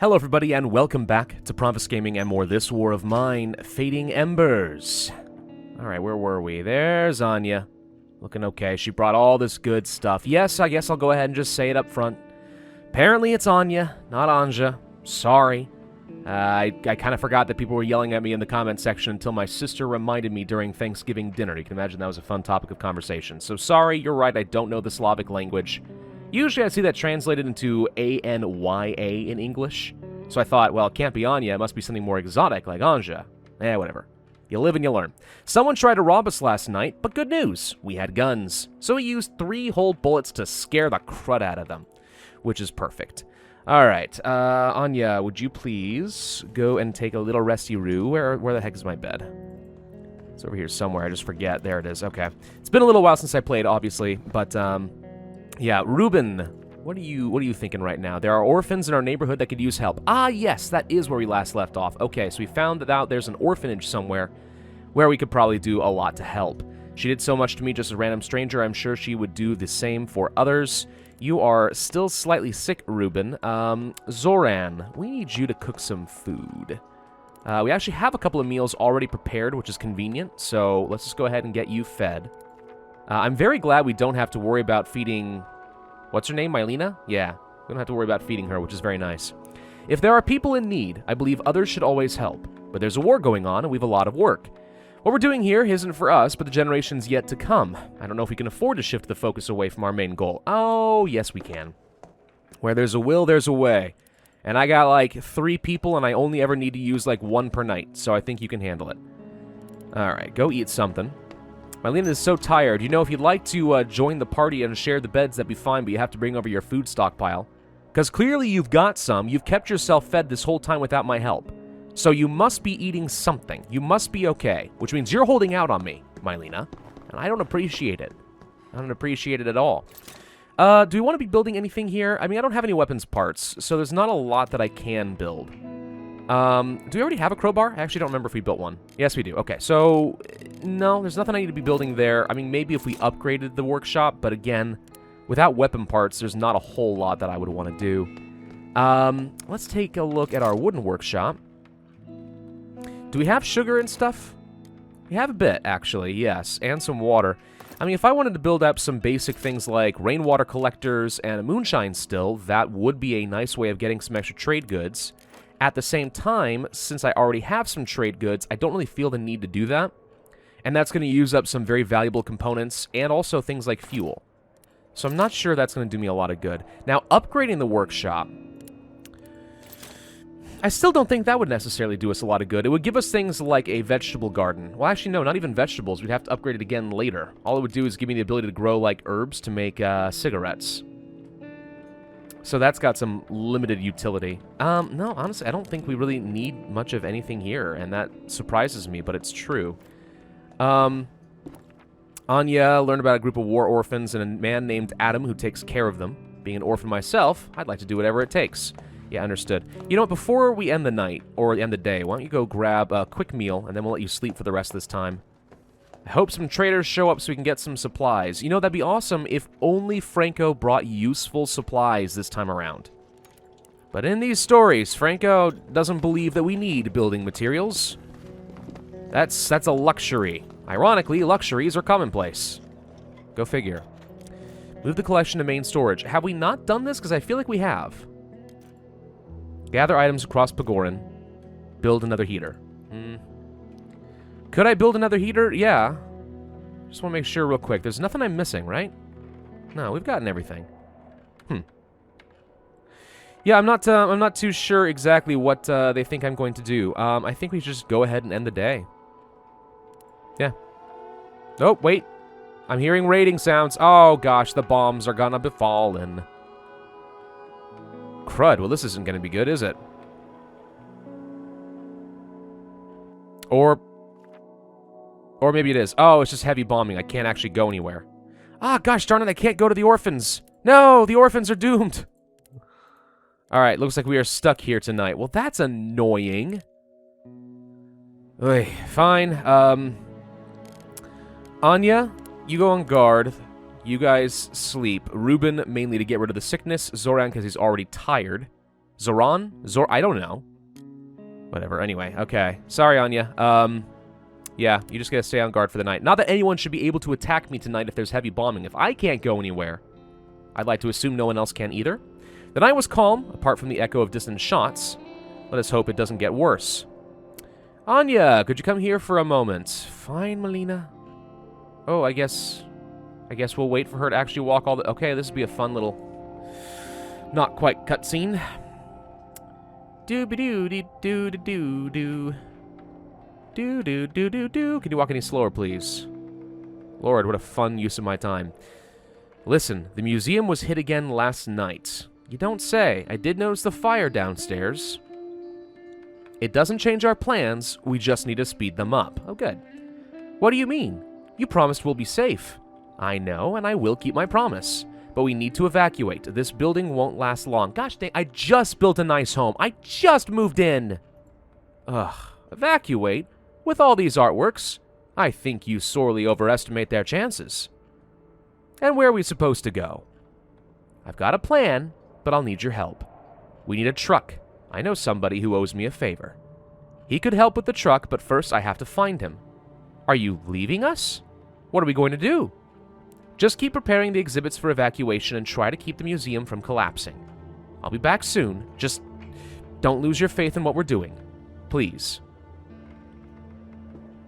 Hello everybody and welcome back to Pravus Gaming and more This War of Mine, Fading Embers. Alright, where were we? There's Anya. Looking okay. She brought all this good stuff. Yes, I guess I'll go ahead and just say it up front. Apparently it's Anya, not Anja. Sorry. I kind of forgot that people were yelling at me in the comment section until my sister reminded me during Thanksgiving dinner. You can imagine that was a fun topic of conversation. So sorry, you're right, I don't know the Slavic language. Usually I see that translated into A-N-Y-A in English. So I thought, well, it can't be Anya, it must be something more exotic, like Anja. Whatever. You live and you learn. Someone tried to rob us last night, but good news, we had guns. So we used 3 whole bullets to scare the crud out of them, which is perfect. Alright, Anya, would you please go and take a little resty-roo? Where the heck is my bed? It's over here somewhere, I just forget. There it is, okay. It's been a little while since I played, obviously, but, yeah, Ruben, what are you thinking right now? There are orphans in our neighborhood that could use help. Ah, yes, that is where we last left off. Okay, so we found out there's an orphanage somewhere where we could probably do a lot to help. She did so much to me, just a random stranger. I'm sure she would do the same for others. You are still slightly sick, Ruben. Zoran, we need you to cook some food. We actually have a couple of meals already prepared, which is convenient, so let's just go ahead and get you fed. I'm very glad we don't have to worry about feeding... What's her name? Mylena? Yeah, we don't have to worry about feeding her, which is very nice. If there are people in need, I believe others should always help. But there's a war going on, and we have a lot of work. What we're doing here isn't for us, but the generations yet to come. I don't know if we can afford to shift the focus away from our main goal. Oh, yes we can. Where there's a will, there's a way. And I got like 3 people, and I only ever need to use like 1 per night, so I think you can handle it. Alright, go eat something. Mylena is so tired. You know, if you'd like to join the party and share the beds, that'd be fine, but you have to bring over your food stockpile. Because clearly you've got some. You've kept yourself fed this whole time without my help. So you must be eating something. You must be okay. Which means you're holding out on me, Mylena. And I don't appreciate it. I don't appreciate it at all. Do we want to be building anything here? I mean, I don't have any weapons parts, so there's not a lot that I can build. Do we already have a crowbar? I actually don't remember if we built one. Yes, we do. Okay, so... No, there's nothing I need to be building there. I mean, maybe if we upgraded the workshop, but again, without weapon parts, there's not a whole lot that I would want to do. Let's take a look at our wooden workshop. Do we have sugar and stuff? We have a bit, actually, yes, and some water. I mean, if I wanted to build up some basic things like rainwater collectors and a moonshine still, that would be a nice way of getting some extra trade goods. At the same time, since I already have some trade goods, I don't really feel the need to do that. And that's going to use up some very valuable components, and also things like fuel. So I'm not sure that's going to do me a lot of good. Now, upgrading the workshop, I still don't think that would necessarily do us a lot of good. It would give us things like a vegetable garden. Well, actually, no, not even vegetables. We'd have to upgrade it again later. All it would do is give me the ability to grow, like, herbs to make cigarettes. So that's got some limited utility. No, honestly, I don't think we really need much of anything here, and that surprises me, but it's true. Anya learned about a group of war orphans and a man named Adam who takes care of them. Being an orphan myself, I'd like to do whatever it takes. Yeah, understood. You know what, before we end the night, or end the day, why don't you go grab a quick meal, and then we'll let you sleep for the rest of this time. I hope some traders show up so we can get some supplies. You know, that'd be awesome if only Franco brought useful supplies this time around. But in these stories, Franco doesn't believe that we need building materials. That's a luxury. Ironically, luxuries are commonplace. Go figure. Move the collection to main storage. Have we not done this? Because I feel like we have. Gather items across Pagoran. Build another heater. Could I build another heater? Yeah. Just want to make sure real quick. There's nothing I'm missing, right? No, we've gotten everything. Yeah, I'm not too sure exactly what they think I'm going to do. I think we should just go ahead and end the day. Yeah. Nope, wait. I'm hearing raiding sounds. Oh, gosh, the bombs are gonna be falling. Crud, well, this isn't gonna be good, is it? Or maybe it is. Oh, it's just heavy bombing. I can't actually go anywhere. Ah, gosh darn it, I can't go to the orphans. No, the orphans are doomed. Alright, looks like we are stuck here tonight. Well, that's annoying. Oy, fine. Anya, you go on guard. You guys sleep. Ruben, mainly to get rid of the sickness. Zoran, because he's already tired. Zoran? I don't know. Whatever, anyway, okay. Sorry, Anya. Yeah, you just gotta stay on guard for the night. Not that anyone should be able to attack me tonight if there's heavy bombing. If I can't go anywhere, I'd like to assume no one else can either. The night was calm, apart from the echo of distant shots. Let us hope it doesn't get worse. Anya, could you come here for a moment? Fine, Melina. Oh, I guess we'll wait for her to actually walk all the... Okay, this would be a fun little... not quite cutscene. Doo-be-doo-dee-doo-doo-doo-doo. Do-do-do-do-do. Can you walk any slower, please? Lord, what a fun use of my time. Listen, the museum was hit again last night. You don't say. I did notice the fire downstairs. It doesn't change our plans. We just need to speed them up. Oh, good. What do you mean? You promised we'll be safe. I know, and I will keep my promise. But we need to evacuate. This building won't last long. Gosh dang, I just built a nice home. I just moved in. Ugh, evacuate? With all these artworks? I think you sorely overestimate their chances. And where are we supposed to go? I've got a plan, but I'll need your help. We need a truck. I know somebody who owes me a favor. He could help with the truck, but first I have to find him. Are you leaving us? What are we going to do? Just keep preparing the exhibits for evacuation and try to keep the museum from collapsing. I'll be back soon. Just don't lose your faith in what we're doing. Please.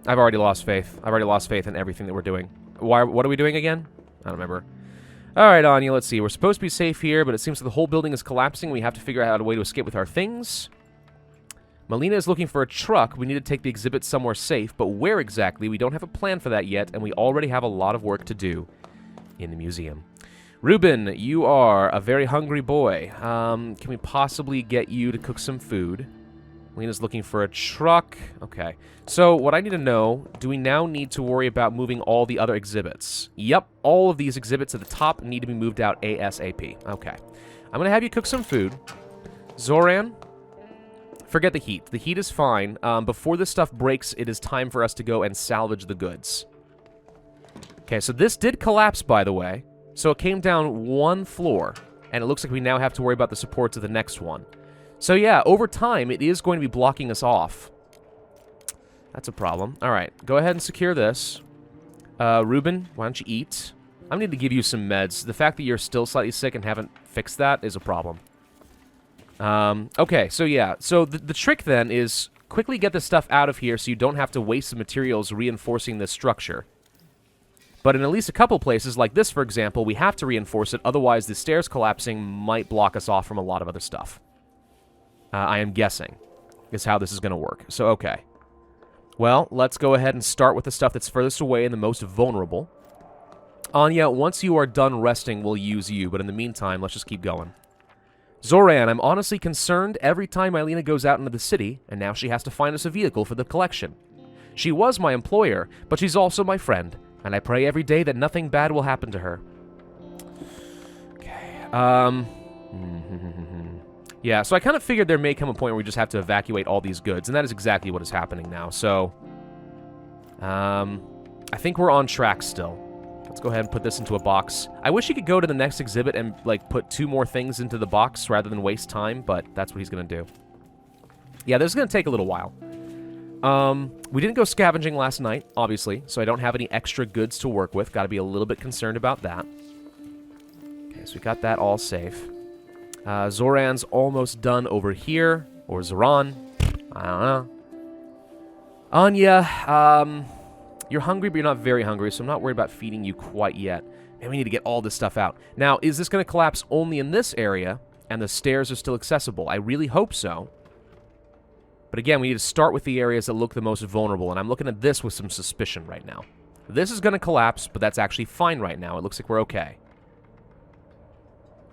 I've already lost faith. I've already lost faith in everything that we're doing. What are we doing again? I don't remember. Alright, Anya, let's see. We're supposed to be safe here, but it seems that the whole building is collapsing. We have to figure out a way to escape with our things. Melina is looking for a truck. We need to take the exhibit somewhere safe, but where exactly? We don't have a plan for that yet, and we already have a lot of work to do in the museum. Ruben, you are a very hungry boy. Can we possibly get you to cook some food? Melina's looking for a truck. Okay. So, what I need to know, do we now need to worry about moving all the other exhibits? Yep, all of these exhibits at the top need to be moved out ASAP. Okay. I'm going to have you cook some food. Zoran, forget the heat. The heat is fine. Before this stuff breaks, it is time for us to go and salvage the goods. Okay, so this did collapse, by the way. So it came down one floor, and it looks like we now have to worry about the supports of the next one. So yeah, over time, it is going to be blocking us off. That's a problem. All right, go ahead and secure this. Ruben, why don't you eat? I need to give you some meds. The fact that you're still slightly sick and haven't fixed that is a problem. Okay, so yeah. So the trick then is quickly get this stuff out of here so you don't have to waste the materials reinforcing this structure. But in at least a couple places, like this, for example, we have to reinforce it. Otherwise, the stairs collapsing might block us off from a lot of other stuff. I am guessing is how this is going to work. So, okay. Well, let's go ahead and start with the stuff that's furthest away and the most vulnerable. Anya, once you are done resting, we'll use you. But in the meantime, let's just keep going. Zoran, I'm honestly concerned every time Melina goes out into the city, and now she has to find us a vehicle for the collection. She was my employer, but she's also my friend, and I pray every day that nothing bad will happen to her. Okay, yeah, so I kind of figured there may come a point where we just have to evacuate all these goods, and that is exactly what is happening now. So, I think we're on track still. Let's go ahead and put this into a box. I wish he could go to the next exhibit and, like, put 2 more things into the box rather than waste time, but that's what he's going to do. Yeah, this is going to take a little while. We didn't go scavenging last night, obviously, so I don't have any extra goods to work with. Got to be a little bit concerned about that. Okay, so we got that all safe. Zoran's almost done over here. Or Zoran. I don't know. Anya, you're hungry, but you're not very hungry, so I'm not worried about feeding you quite yet. Man, we need to get all this stuff out. Now, is this going to collapse only in this area, and the stairs are still accessible? I really hope so. But again, we need to start with the areas that look the most vulnerable, and I'm looking at this with some suspicion right now. This is going to collapse, but that's actually fine right now. It looks like we're okay.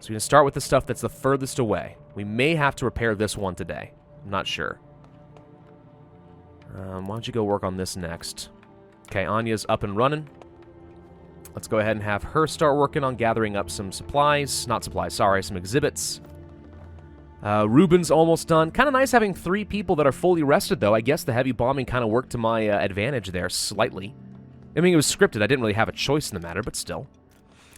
So we're going to start with the stuff that's the furthest away. We may have to repair this one today. I'm not sure. Why don't you go work on this next? Okay, Anya's up and running. Let's go ahead and have her start working on gathering up some supplies. Not supplies, sorry, some exhibits. Ruben's almost done. Kind of nice having 3 people that are fully rested, though. I guess the heavy bombing kind of worked to my advantage there, slightly. I mean, it was scripted. I didn't really have a choice in the matter, but still.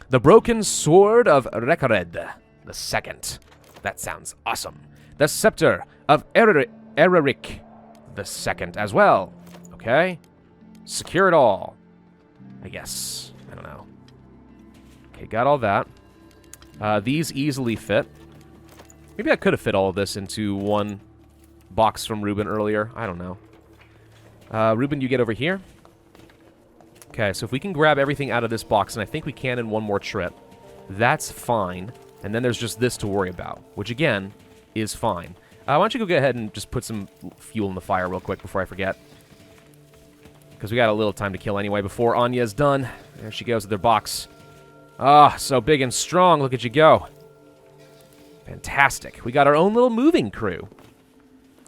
The Broken Sword of Rekared II. That sounds awesome. the Scepter of Ereric the Second as well. Okay. Secure it all. I guess. I don't know. Okay, got all that. These easily fit. Maybe I could have fit all of this into one box from Ruben earlier. I don't know. Ruben, you get over here. Okay, so if we can grab everything out of this box, and I think we can in one more trip, that's fine. And then there's just this to worry about, which, again, is fine. Why don't you go ahead and just put some fuel in the fire real quick before I forget. Because we got a little time to kill anyway before Anya's done. There she goes with her box. Ah, so big and strong. Look at you go. Fantastic. We got our own little moving crew.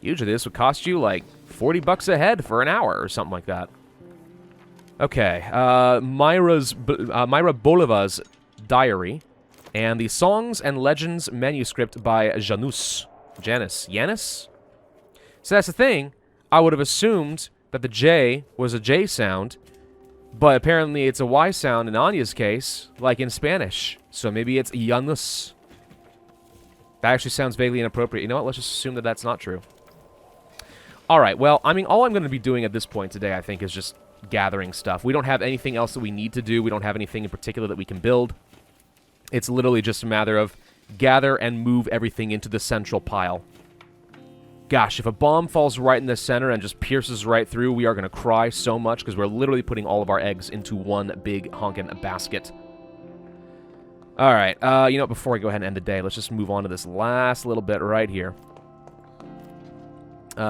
Usually this would cost you like 40 bucks a head for an hour or something like that. Okay, Myra Boliva's diary and the Songs and Legends manuscript by Janus. Janus? So that's the thing. I would have assumed that the J was a J sound, but apparently it's a Y sound in Anya's case, like in Spanish. So maybe it's Janus. That actually sounds vaguely inappropriate. You know what? Let's just assume that that's not true. Alright, well, I mean, all I'm going to be doing at this point today, I think, is just gathering stuff. We don't have anything else that we need to do. We don't have anything in particular that we can build. It's literally just a matter of gather and move everything into the central pile. Gosh, if a bomb falls right in the center and just pierces right through, we are going to cry so much because we're literally putting all of our eggs into one big honkin' basket. Alright, you know what, before I go ahead and end the day, let's just move on to this last little bit right here.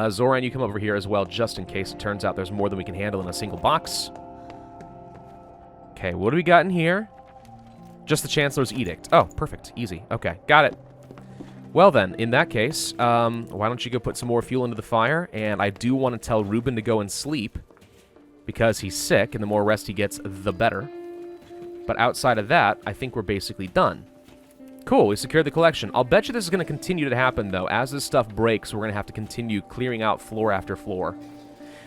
Zoran, you come over here as well, just in case it turns out there's more than we can handle in a single box. Okay, what do we got in here? Just the Chancellor's Edict. Oh, perfect. Easy. Okay, got it. Well then, in that case, why don't you go put some more fuel into the fire? And I do want to tell Ruben to go and sleep, because he's sick, and the more rest he gets, the better. But outside of that, I think we're basically done. Cool, we secured the collection. I'll bet you this is going to continue to happen, though. As this stuff breaks, we're going to have to continue clearing out floor after floor.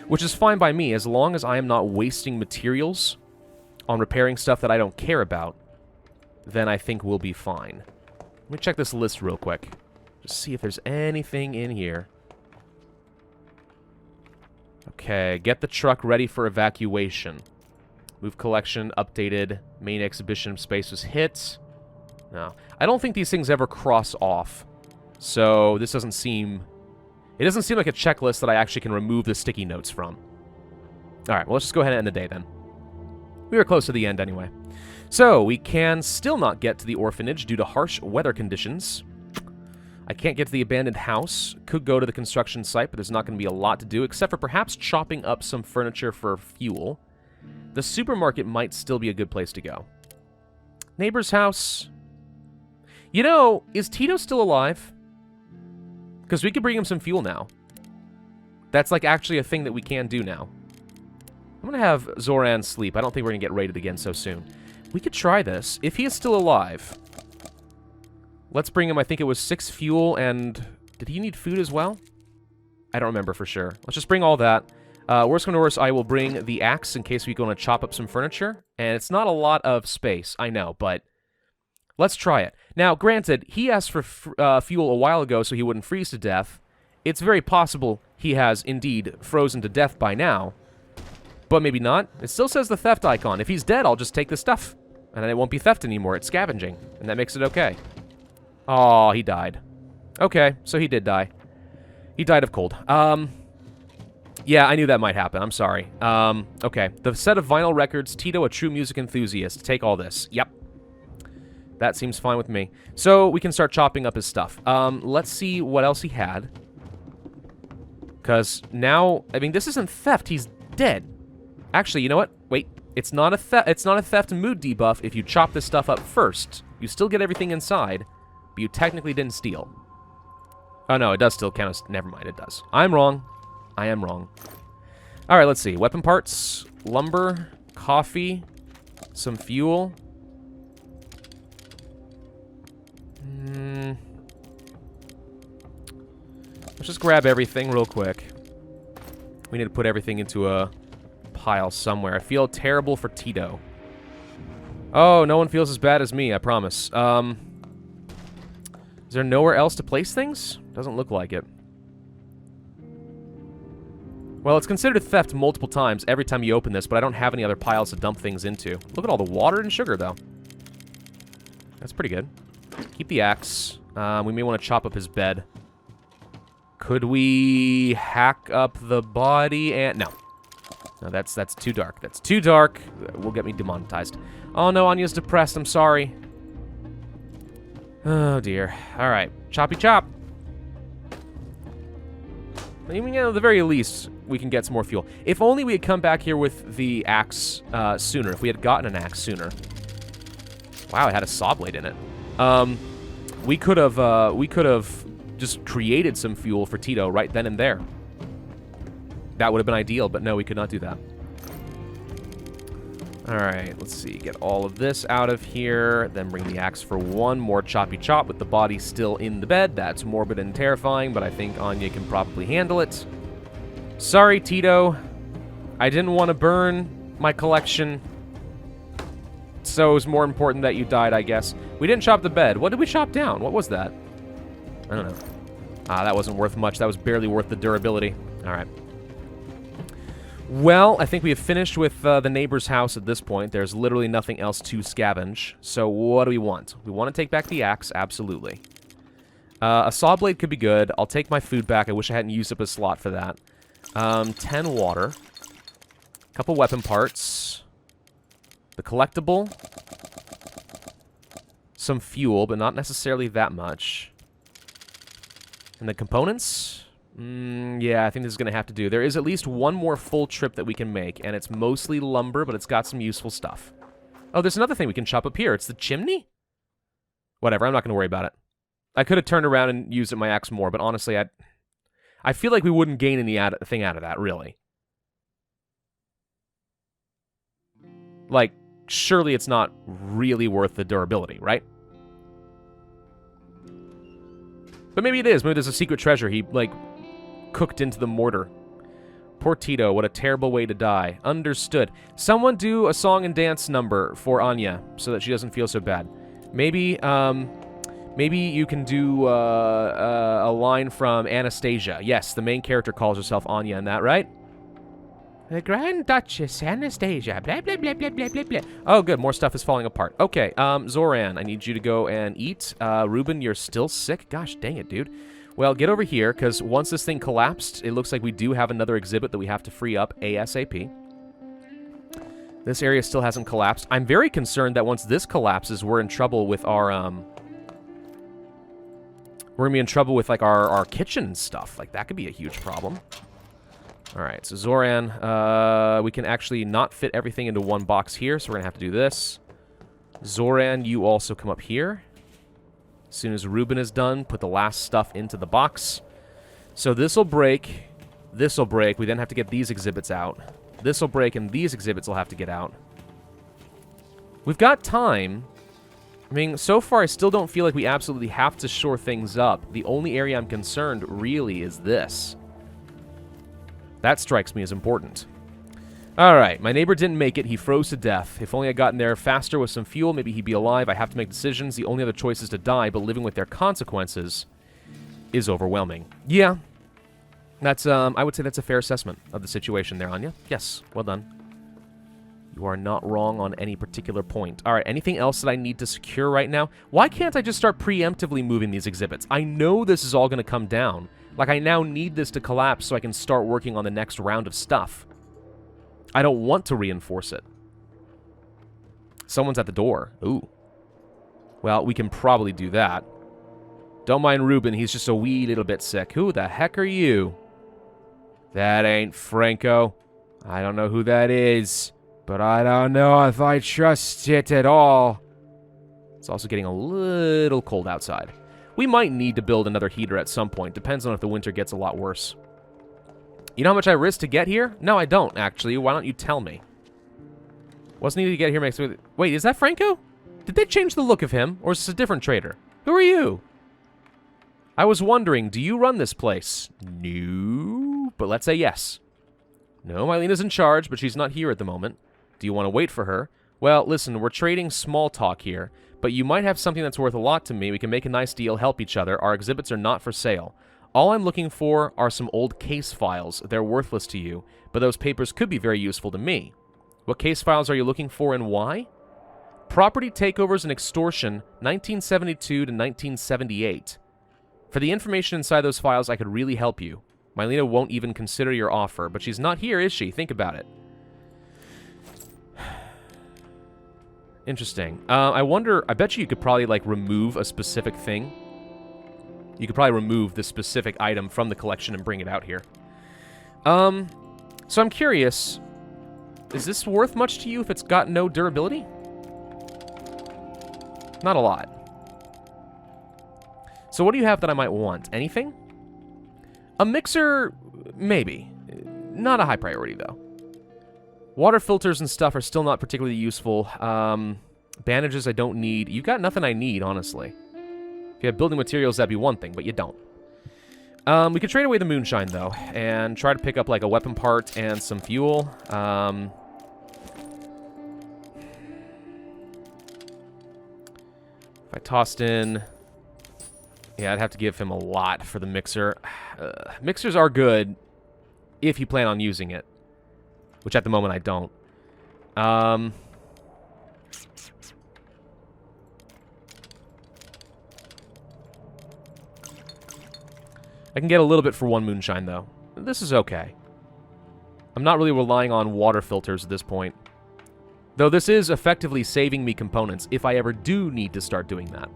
Which is fine by me, as long as I am not wasting materials on repairing stuff that I don't care about, then I think we'll be fine. Let me check this list real quick. Just see if there's anything in here. Okay, get the truck ready for evacuation. Move collection, updated. Main exhibition space was hit. No. I don't think these things ever cross off. So this doesn't seem... It doesn't seem like a checklist that I actually can remove the sticky notes from. Alright, well, let's just go ahead and end the day then. We were close to the end anyway. So, we can still not get to the orphanage due to harsh weather conditions. I can't get to the abandoned house. Could go to the construction site, but there's not going to be a lot to do, except for perhaps chopping up some furniture for fuel. The supermarket might still be a good place to go. Neighbor's house. You know, is Tito still alive? Because we could bring him some fuel now. That's like actually a thing that we can do now. I'm going to have Zoran sleep. I don't think we're going to get raided again so soon. We could try this. If he is still alive, let's bring him, I think it was 6 fuel, and... Did he need food as well? I don't remember for sure. Let's just bring all that. Worst come to worst, I will bring the axe in case we go to chop up some furniture. And it's not a lot of space, I know, but... Let's try it. Now, granted, he asked for fuel a while ago so he wouldn't freeze to death. It's very possible he has, indeed, frozen to death by now. But maybe not. It still says the theft icon. If he's dead, I'll just take the stuff. And then it won't be theft anymore. It's scavenging. And that makes it okay. Aw, he died. Okay, so he did die. He died of cold. Yeah, I knew that might happen. I'm sorry. Okay. The set of vinyl records, Tito, a true music enthusiast. Take all this. Yep. That seems fine with me. So, we can start chopping up his stuff. Let's see what else he had. Because now, I mean, this isn't theft. He's dead. Actually, you know what? Wait. It's not a theft mood debuff if you chop this stuff up first. You still get everything inside, but you technically didn't steal. Oh, no, it does still count as... Never mind, it does. I'm wrong. I am wrong. Alright, let's see. Weapon parts, lumber, coffee, some fuel... Let's just grab everything real quick. We need to put everything into a pile somewhere. I feel terrible for Tito. Oh, no one feels as bad as me, I promise. Is there nowhere else to place things? Doesn't look like it. Well, it's considered theft multiple times every time you open this, but I don't have any other piles to dump things into. Look at all the water and sugar, though. That's pretty good. Keep the axe. We may want to chop up his bed. Could we hack up the body and... No. No, that's too dark. That's too dark. Will get me demonetized. Oh, no, Anya's depressed. I'm sorry. Oh, dear. All right. Choppy chop. I mean, at the very least, we can get some more fuel. If only we had come back here with the axe sooner. If we had gotten an axe sooner. Wow, it had a saw blade in it. We could have just created some fuel for Tito right then and there. That would have been ideal, but no, we could not do that. Alright, let's see. Get all of this out of here. Then bring the axe for one more choppy chop with the body still in the bed. That's morbid and terrifying, but I think Anya can probably handle it. Sorry, Tito. I didn't want to burn my collection. So it was more important that you died, I guess. We didn't chop the bed. What did we chop down? What was that? I don't know. That wasn't worth much. That was barely worth the durability. Alright. Well, I think we have finished with the neighbor's house at this point. There's literally nothing else to scavenge. So what do we want? We want to take back the axe, absolutely. A saw blade could be good. I'll take my food back. I wish I hadn't used up a slot for that. 10 water. A couple weapon parts. The collectible. Some fuel, but not necessarily that much. And the components? Yeah, I think this is going to have to do. There is at least one more full trip that we can make, and it's mostly lumber, but it's got some useful stuff. Oh, there's another thing we can chop up here. It's the chimney? Whatever, I'm not going to worry about it. I could have turned around and used my axe more, but honestly, I feel like we wouldn't gain anything out of that, really. Like, surely it's not really worth the durability, right? But maybe it is. Maybe there's a secret treasure he, like, cooked into the mortar. Poor Tito, what a terrible way to die. Understood. Someone do a song and dance number for Anya so that she doesn't feel so bad. Maybe you can do a line from Anastasia. Yes, the main character calls herself Anya in that, right? The Grand Duchess Anastasia, blah, blah, blah, blah, blah, blah, blah. Oh, good. More stuff is falling apart. Okay, Zoran, I need you to go and eat. Ruben, you're still sick? Gosh, dang it, dude. Well, get over here, because once this thing collapsed, it looks like we do have another exhibit that we have to free up ASAP. This area still hasn't collapsed. I'm very concerned that once this collapses, we're in trouble with our, we're going to be in trouble with, like, our kitchen stuff. Like, that could be a huge problem. Alright, so Zoran, we can actually not fit everything into one box here, so we're going to have to do this. Zoran, you also come up here. As soon as Ruben is done, put the last stuff into the box. So this'll break. This'll break. We then have to get these exhibits out. This'll break, and these exhibits will have to get out. We've got time. I mean, so far I still don't feel like we absolutely have to shore things up. The only area I'm concerned, really, is this. That strikes me as important. Alright, my neighbor didn't make it. He froze to death. If only I'd gotten there faster with some fuel, maybe he'd be alive. I have to make decisions. The only other choice is to die, but living with their consequences is overwhelming. Yeah. That's, I would say that's a fair assessment of the situation there, Anya. Yes, well done. You are not wrong on any particular point. Alright, anything else that I need to secure right now? Why can't I just start preemptively moving these exhibits? I know this is all going to come down. Like, I now need this to collapse so I can start working on the next round of stuff. I don't want to reinforce it. Someone's at the door. Ooh. Well, we can probably do that. Don't mind Ruben, he's just a wee little bit sick. Who the heck are you? That ain't Franco. I don't know who that is, but I don't know if I trust it at all. It's also getting a little cold outside. We might need to build another heater at some point. Depends on if the winter gets a lot worse. You know how much I risked to get here? No, I don't, actually. Why don't you tell me? What's needed to get here makes me... Wait, is that Franco? Did they change the look of him? Or is this a different trader? Who are you? I was wondering, do you run this place? No, but let's say yes. No, Myleena's in charge, but she's not here at the moment. Do you want to wait for her? Well, listen, we're trading small talk here, but you might have something that's worth a lot to me. We can make a nice deal, help each other. Our exhibits are not for sale. All I'm looking for are some old case files. They're worthless to you, but those papers could be very useful to me. What case files are you looking for and why? Property takeovers and extortion, 1972 to 1978. For the information inside those files, I could really help you. Mylena won't even consider your offer, but she's not here, is she? Think about it. Interesting. I wonder, I bet you could probably, like, remove a specific thing. You could probably remove this specific item from the collection and bring it out here. So I'm curious, is this worth much to you if it's got no durability? Not a lot. So what do you have that I might want? Anything? A mixer, maybe. Not a high priority, though. Water filters and stuff are still not particularly useful. Bandages I don't need. You've got nothing I need, honestly. If you have building materials, that'd be one thing, but you don't. We could trade away the moonshine, though, and try to pick up, like, a weapon part and some fuel. If I tossed in... Yeah, I'd have to give him a lot for the mixer. Mixers are good if you plan on using it, which at the moment I don't. I can get a little bit for one moonshine, though. This is okay. I'm not really relying on water filters at this point. Though this is effectively saving me components if I ever do need to start doing that.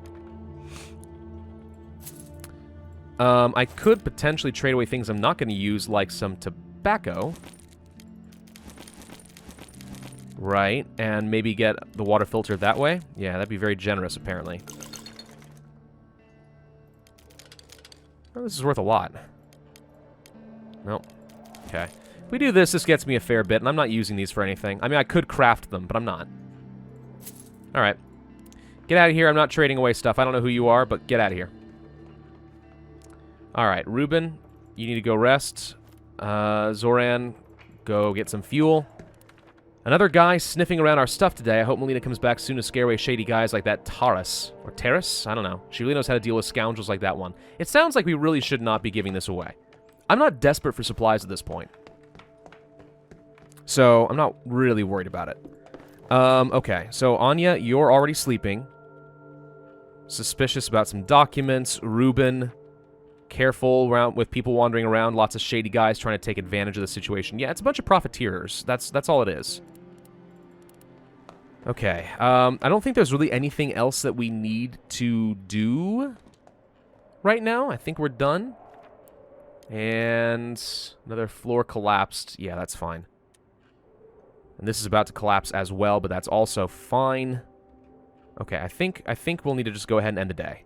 I could potentially trade away things I'm not going to use, like some tobacco. Right, and maybe get the water filter that way. Yeah, that'd be very generous, apparently. Oh, this is worth a lot. Nope. Okay. If we do this, this gets me a fair bit, and I'm not using these for anything. I mean, I could craft them, but I'm not. Alright. Get out of here. I'm not trading away stuff. I don't know who you are, but get out of here. Alright, Ruben, you need to go rest. Zoran, go get some fuel. Another guy sniffing around our stuff today. I hope Melina comes back soon to scare away shady guys like that Taurus. Or Terrace? I don't know. She really knows how to deal with scoundrels like that one. It sounds like we really should not be giving this away. I'm not desperate for supplies at this point. So, I'm not really worried about it. Okay. So, Anya, you're already sleeping. Suspicious about some documents. Ruben... Careful around with people wandering around. Lots of shady guys trying to take advantage of the situation. Yeah, it's a bunch of profiteers. That's all it is. Okay. I don't think there's really anything else that we need to do right now. I think we're done. And another floor collapsed. Yeah, that's fine. And this is about to collapse as well, but that's also fine. Okay, I think we'll need to just go ahead and end the day.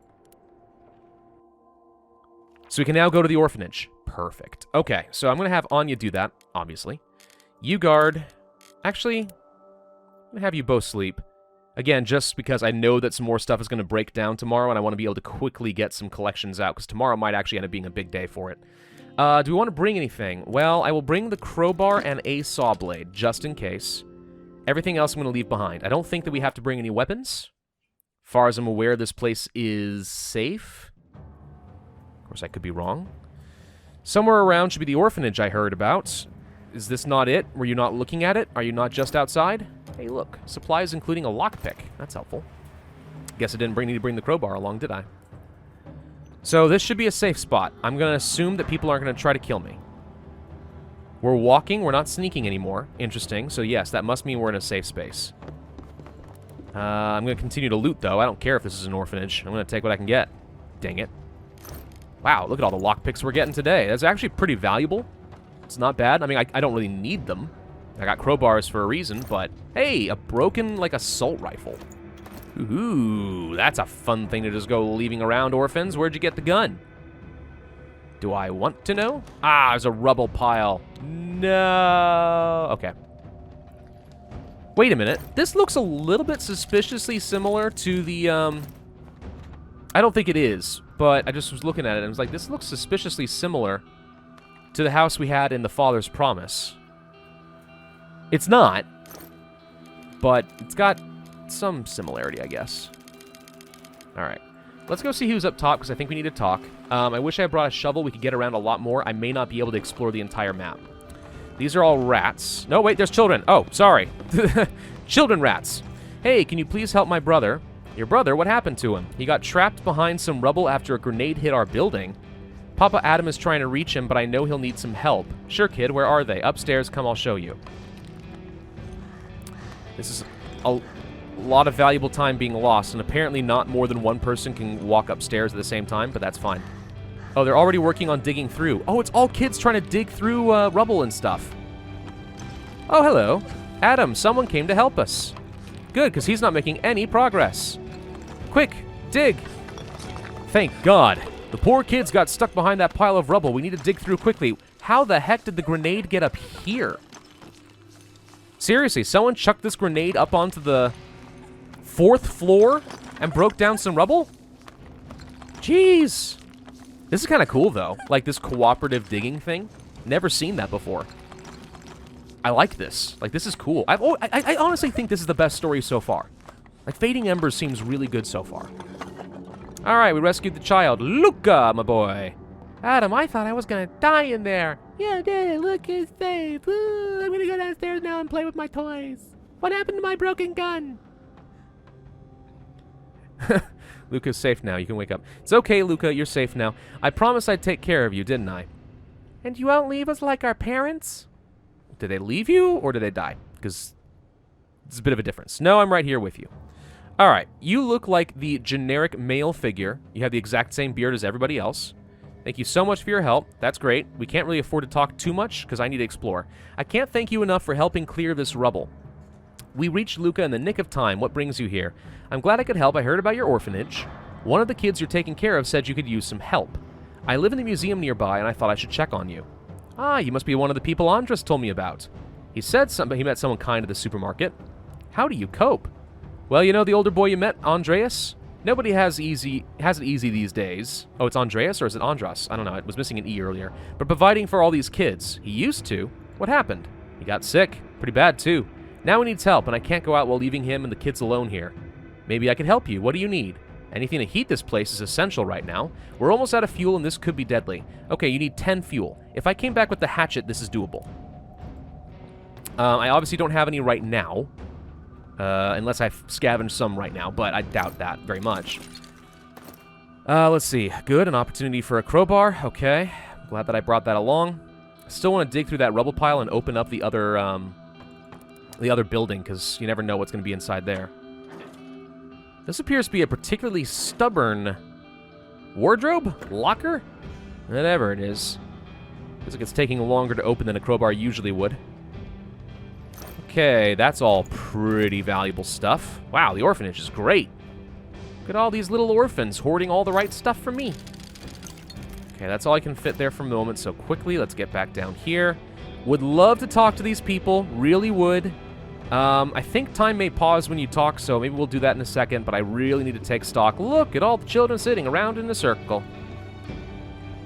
So we can now go to the orphanage. Perfect. Okay, so I'm going to have Anya do that, obviously. You guard. Actually, I'm going to have you both sleep. Again, just because I know that some more stuff is going to break down tomorrow, and I want to be able to quickly get some collections out, because tomorrow might actually end up being a big day for it. Do we want to bring anything? Well, I will bring the crowbar and a saw blade, just in case. Everything else I'm going to leave behind. I don't think that we have to bring any weapons. As far as I'm aware, this place is safe. Of course, I could be wrong. Somewhere around should be the orphanage I heard about. Is this not it? Were you not looking at it? Are you not just outside? Hey, look. Supplies including a lockpick. That's helpful. Guess I didn't need to bring the crowbar along, did I? So this should be a safe spot. I'm going to assume that people aren't going to try to kill me. We're walking. We're not sneaking anymore. Interesting. So yes, that must mean we're in a safe space. I'm going to continue to loot, though. I don't care if this is an orphanage. I'm going to take what I can get. Dang it. Wow, look at all the lockpicks we're getting today. That's actually pretty valuable. It's not bad. I mean, I don't really need them. I got crowbars for a reason, but... Hey, a broken, like, assault rifle. Ooh, that's a fun thing to just go leaving around, orphans. Where'd you get the gun? Do I want to know? Ah, there's a rubble pile. No. Okay. Wait a minute. This looks a little bit suspiciously similar to the, I don't think it is, but I just was looking at it and I was like, this looks suspiciously similar to the house we had in The Father's Promise. It's not, but it's got some similarity, I guess. Alright. Let's go see who's up top, because I think we need to talk. I wish I brought a shovel. We could get around a lot more. I may not be able to explore the entire map. These are all rats. No, wait, there's children. Oh, sorry. Children rats. Hey, can you please help my brother? Your brother? What happened to him? He got trapped behind some rubble after a grenade hit our building. Papa Adam is trying to reach him, but I know he'll need some help. Sure, kid. Where are they? Upstairs. Come, I'll show you. This is a lot of valuable time being lost, and apparently not more than one person can walk upstairs at the same time, but that's fine. Oh, they're already working on digging through. Oh, it's all kids trying to dig through rubble and stuff. Oh, hello. Adam, someone came to help us. Good, because he's not making any progress. Quick, dig. Thank God. The poor kids got stuck behind that pile of rubble. We need to dig through quickly. How the heck did the grenade get up here? Seriously, someone chucked this grenade up onto the 4th floor and broke down some rubble? Jeez. This is kind of cool, though. Like, this cooperative digging thing. Never seen that before. I like this. Like, this is cool. I honestly think this is the best story so far. Like, Fading Embers seems really good so far. All right, we rescued the child. Luca, my boy. Adam, I thought I was going to die in there. Yeah, Dad, look, it's safe. Ooh, I'm going to go downstairs now and play with my toys. What happened to my broken gun? Luca's safe now. You can wake up. It's okay, Luca. You're safe now. I promised I'd take care of you, didn't I? And you won't leave us like our parents? Did they leave you, or did they die? Because there's a bit of a difference. No, I'm right here with you. All right. You look like the generic male figure. You have the exact same beard as everybody else. Thank you so much for your help. That's great. We can't really afford to talk too much, because I need to explore. I can't thank you enough for helping clear this rubble. We reached Luca in the nick of time. What brings you here? I'm glad I could help. I heard about your orphanage. One of the kids you're taking care of said you could use some help. I live in the museum nearby, and I thought I should check on you. Ah, you must be one of the people Andres told me about. He said he met someone kind at the supermarket. How do you cope? Well, you know the older boy you met, Andreas? Nobody has it easy these days. Oh, it's Andreas, or is it Andras? I don't know. It was missing an E earlier. But providing for all these kids. He used to. What happened? He got sick. Pretty bad, too. Now he needs help, and I can't go out while leaving him and the kids alone here. Maybe I can help you. What do you need? Anything to heat this place is essential right now. We're almost out of fuel, and this could be deadly. Okay, you need 10 fuel. If I came back with the hatchet, this is doable. I obviously don't have any right now. Unless I've scavenged some right now, but I doubt that very much. Let's see. Good, an opportunity for a crowbar. Okay, glad that I brought that along. Still want to dig through that rubble pile and open up the other building, because you never know what's going to be inside there. This appears to be a particularly stubborn wardrobe? Locker? Whatever it is. Looks like it's taking longer to open than a crowbar usually would. Okay, that's all pretty valuable stuff. Wow, the orphanage is great. Look at all these little orphans hoarding all the right stuff for me. Okay, that's all I can fit there for a moment, so quickly, let's get back down here. Would love to talk to these people, really would. I think time may pause when you talk, so maybe we'll do that in a second, but I really need to take stock. Look at all the children sitting around in a circle.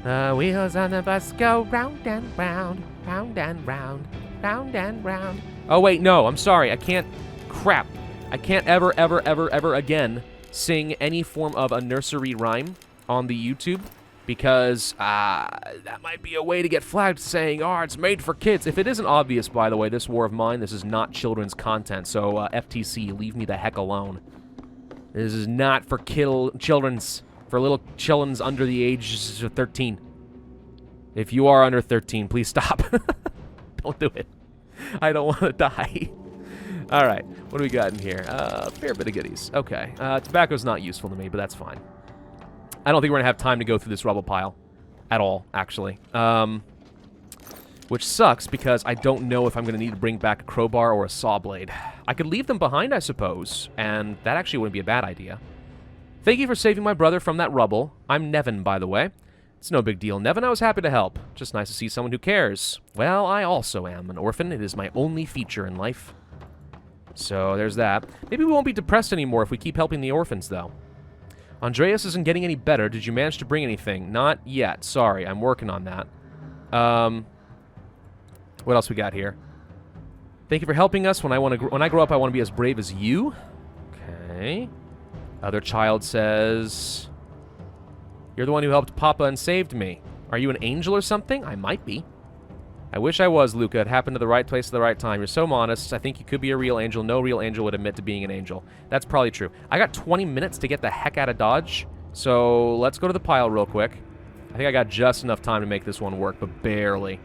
Wheels on the bus go round and round, round and round, round and round. Oh, wait, no, I'm sorry. I can't. Crap. I can't ever again sing any form of a nursery rhyme on the YouTube, because that might be a way to get flagged saying, oh, it's made for kids. If it isn't obvious, by the way, this war of mine, this is not children's content, so FTC, leave me the heck alone. This is not for for little children's under the age of 13. If you are under 13, please stop. Don't do it. I don't want to die. All right, what do we got in here? Fair bit of goodies. Okay, tobacco's not useful to me, but that's fine. I don't think we're going to have time to go through this rubble pile at all, actually. Which sucks, because I don't know if I'm going to need to bring back a crowbar or a saw blade. I could leave them behind, I suppose, and that actually wouldn't be a bad idea. Thank you for saving my brother from that rubble. I'm Nevin, by the way. It's no big deal, Nevin. I was happy to help. Just nice to see someone who cares. Well, I also am an orphan. It is my only feature in life. So there's that. Maybe we won't be depressed anymore if we keep helping the orphans, though. Andreas isn't getting any better. Did you manage to bring anything? Not yet. Sorry, I'm working on that. What else we got here? Thank you for helping us. When I grow up, I want to be as brave as you. Okay. Other child says, You're the one who helped Papa and saved me. Are you an angel or something? I might be. I wish I was, Luca. It happened to the right place at the right time. You're so honest. I think you could be a real angel. No real angel would admit to being an angel. That's probably true. I got 20 minutes to get the heck out of Dodge, so let's go to the pile real quick. I think I got just enough time to make this one work, but barely.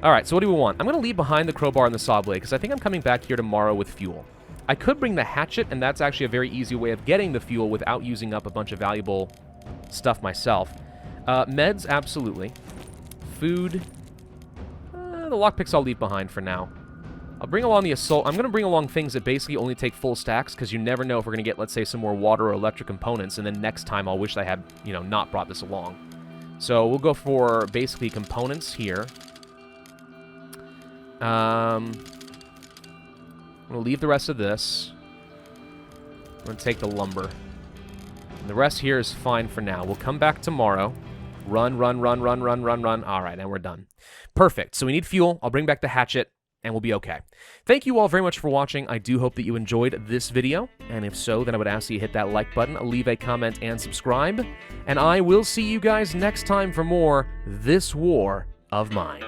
Alright, so what do we want? I'm going to leave behind the crowbar and the saw blade, because I think I'm coming back here tomorrow with fuel. I could bring the hatchet, and that's actually a very easy way of getting the fuel without using up a bunch of valuable stuff myself. Meds, absolutely. Food. The lockpicks I'll leave behind for now. I'll bring along the assault. I'm going to bring along things that basically only take full stacks, because you never know if we're going to get, let's say, some more water or electric components, and then next time I'll wish I had, you know, not brought this along. So we'll go for basically components here. I'm going to leave the rest of this. I'm going to take the lumber. And the rest here is fine for now. We'll come back tomorrow. Run, run, run, run, run, run, run. All right, and we're done. Perfect. So we need fuel. I'll bring back the hatchet, and we'll be okay. Thank you all very much for watching. I do hope that you enjoyed this video. And if so, then I would ask you to hit that like button, leave a comment, and subscribe. And I will see you guys next time for more This War of Mine.